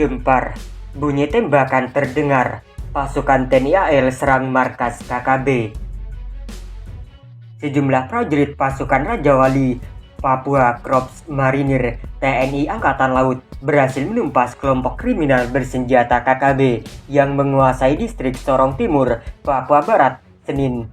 Gempar, bunyi tembakan terdengar. Pasukan TNI AL serang markas KKB. Sejumlah prajurit pasukan Raja Wali Papua Korps Marinir TNI Angkatan Laut berhasil menumpas kelompok kriminal bersenjata KKB yang menguasai distrik Sorong Timur, Papua Barat, Senin.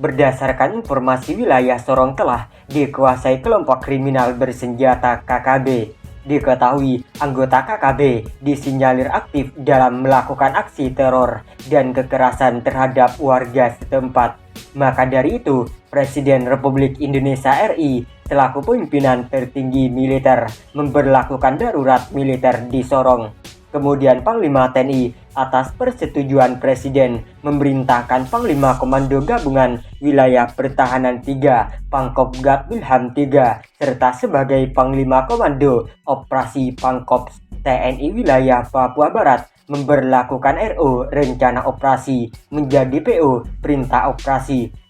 Berdasarkan informasi, wilayah Sorong telah dikuasai kelompok kriminal bersenjata KKB. Diketahui anggota KKB disinyalir aktif dalam melakukan aksi teror dan kekerasan terhadap warga setempat. Maka dari itu, Presiden Republik Indonesia RI selaku pimpinan tertinggi militer memberlakukan darurat militer di Sorong. Kemudian Panglima TNI atas persetujuan Presiden memerintahkan Panglima Komando Gabungan Wilayah Pertahanan 3 Pangkopgab Wilham 3 serta sebagai Panglima Komando Operasi Pangkops TNI Wilayah Papua Barat memberlakukan RO Rencana Operasi menjadi PO Perintah Operasi.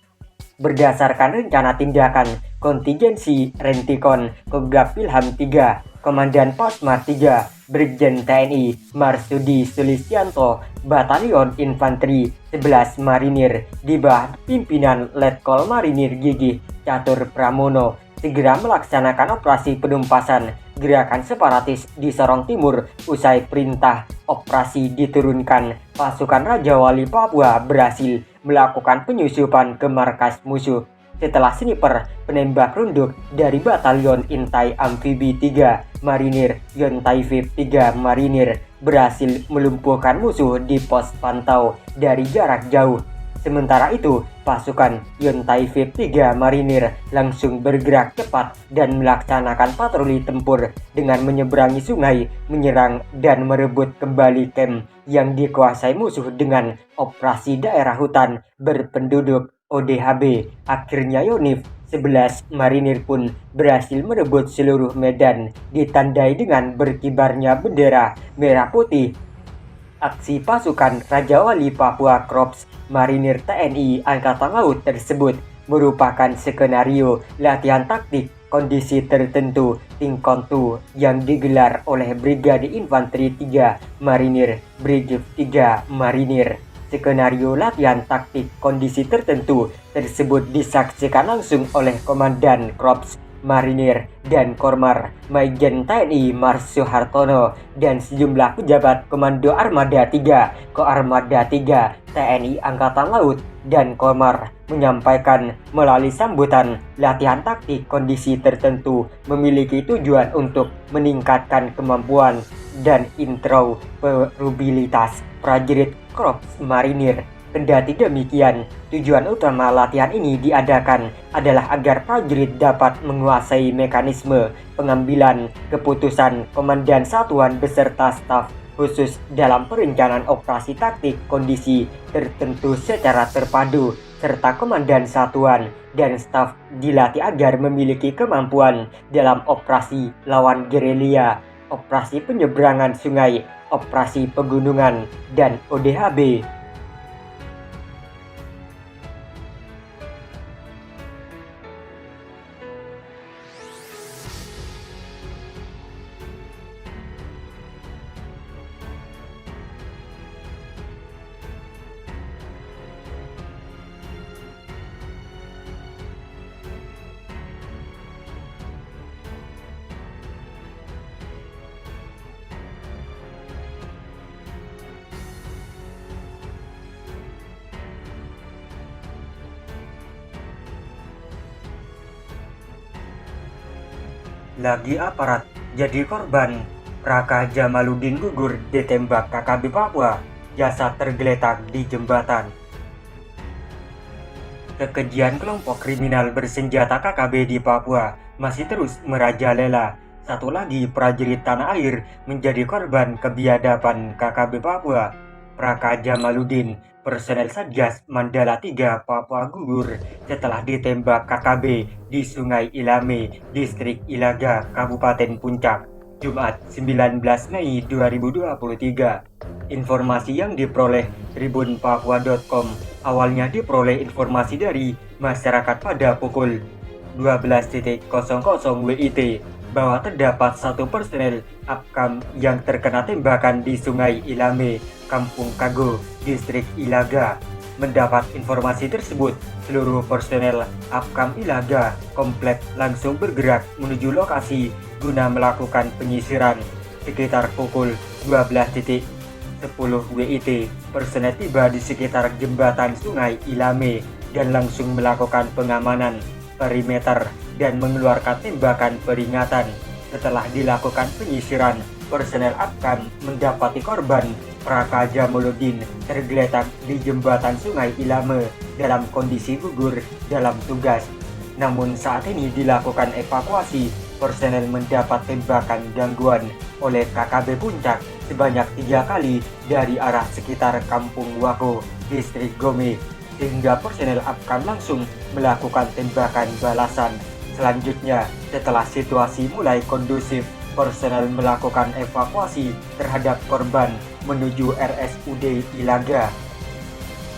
Berdasarkan rencana tindakan kontingensi Rentikon Kogab Wilham 3, Komandan Posmar 3 Brigjen TNI Marsudi Sulistianto, Batalion Infanteri 11 Marinir di bawah pimpinan Letkol Marinir Gigih Catur Pramono segera melaksanakan operasi penumpasan gerakan separatis di Sorong Timur. Usai perintah operasi diturunkan, pasukan Raja Wali Papua berhasil melakukan penyusupan ke markas musuh. Setelah sniper penembak runduk dari Batalion Intai Amfibi 3 Marinir Yontai VIP 3 Marinir berhasil melumpuhkan musuh di pos pantau dari jarak jauh. Sementara itu, pasukan Yontai VIP 3 Marinir langsung bergerak cepat dan melaksanakan patroli tempur dengan menyeberangi sungai, menyerang dan merebut kembali camp yang dikuasai musuh dengan operasi daerah hutan berpenduduk ODHB. Akhirnya Yonif 11 Marinir pun berhasil merebut seluruh medan, ditandai dengan berkibarnya bendera merah putih. Aksi pasukan Raja Wali Papua Korps Marinir TNI Angkatan Laut tersebut merupakan skenario latihan taktik kondisi tertentu Tingkontu yang digelar oleh Brigade Infanteri 3 Marinir Brigif 3 Marinir. Skenario latihan taktik kondisi tertentu tersebut disaksikan langsung oleh Komandan Korps Marinir dan Kormar Majen TNI Mars Soehartono dan sejumlah pejabat Komando Armada 3 Koarmada 3 TNI Angkatan Laut dan Kormar menyampaikan melalui sambutan latihan taktik kondisi tertentu memiliki tujuan untuk meningkatkan kemampuan dan interoperabilitas prajurit Korps Marinir. Kendati demikian, tujuan utama latihan ini diadakan adalah agar prajurit dapat menguasai mekanisme pengambilan keputusan komandan satuan beserta staf khusus dalam perencanaan operasi taktik kondisi tertentu secara terpadu, serta komandan satuan dan staf dilatih agar memiliki kemampuan dalam operasi lawan gerilya, operasi penyeberangan sungai, operasi pegunungan, dan ODHB. Lagi aparat jadi korban, Raka Jamaluddin gugur ditembak KKB Papua, jasad tergeletak di jembatan. Kekejian kelompok kriminal bersenjata KKB di Papua masih terus merajalela. Satu lagi prajurit tanah air menjadi korban kebiadaban KKB Papua. Raka Jamaluddin, personel Satgas Mandala 3 Papua gugur setelah ditembak KKB di Sungai Ilame, Distrik Ilaga, Kabupaten Puncak, Jumat 19 Mei 2023. Informasi yang diperoleh tribunpapua.com awalnya diperoleh informasi dari masyarakat pada pukul 12.00 WIT bahwa terdapat satu personel Apkam yang terkena tembakan di Sungai Ilame, Kampung Kago, Distrik Ilaga. Mendapat informasi tersebut, seluruh personel Apkam Ilaga komplek langsung bergerak menuju lokasi guna melakukan penyisiran. Sekitar pukul 12.10 WIT, personel tiba di sekitar jembatan Sungai Ilame dan langsung melakukan pengamanan perimeter dan mengeluarkan tembakan peringatan. Setelah dilakukan penyisiran, personel Apkam mendapati korban Praka Jamaluddin tergeletak di jembatan Sungai Ilame dalam kondisi gugur dalam tugas. Namun saat ini dilakukan evakuasi, personel mendapat tembakan gangguan oleh KKB Puncak sebanyak 3 kali dari arah sekitar Kampung Wako, Distrik Gome, sehingga personel Apkam langsung melakukan tembakan balasan. Selanjutnya, setelah situasi mulai kondusif, personel melakukan evakuasi terhadap korban menuju RSUD Ilaga.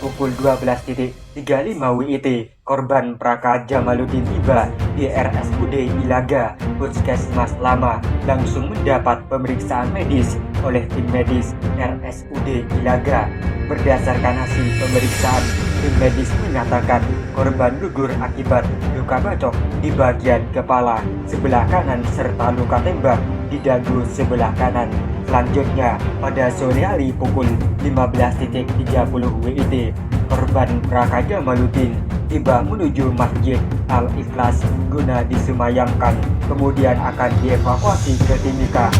Pukul 12.35 WIT, korban Praka Jamaluddin tiba di RSUD Ilaga, Puskesmas Lama, langsung mendapat pemeriksaan medis oleh tim medis RSUD Ilaga. Berdasarkan hasil pemeriksaan, tim medis menyatakan korban gugur akibat luka bacok di bagian kepala sebelah kanan serta luka tembak di dagu sebelah kanan. Selanjutnya, pada sore hari pukul 15.30 WIT, korban Praka Jamaluddin tiba menuju Masjid Al-Ikhlas guna disemayamkan, kemudian akan dievakuasi ke Timika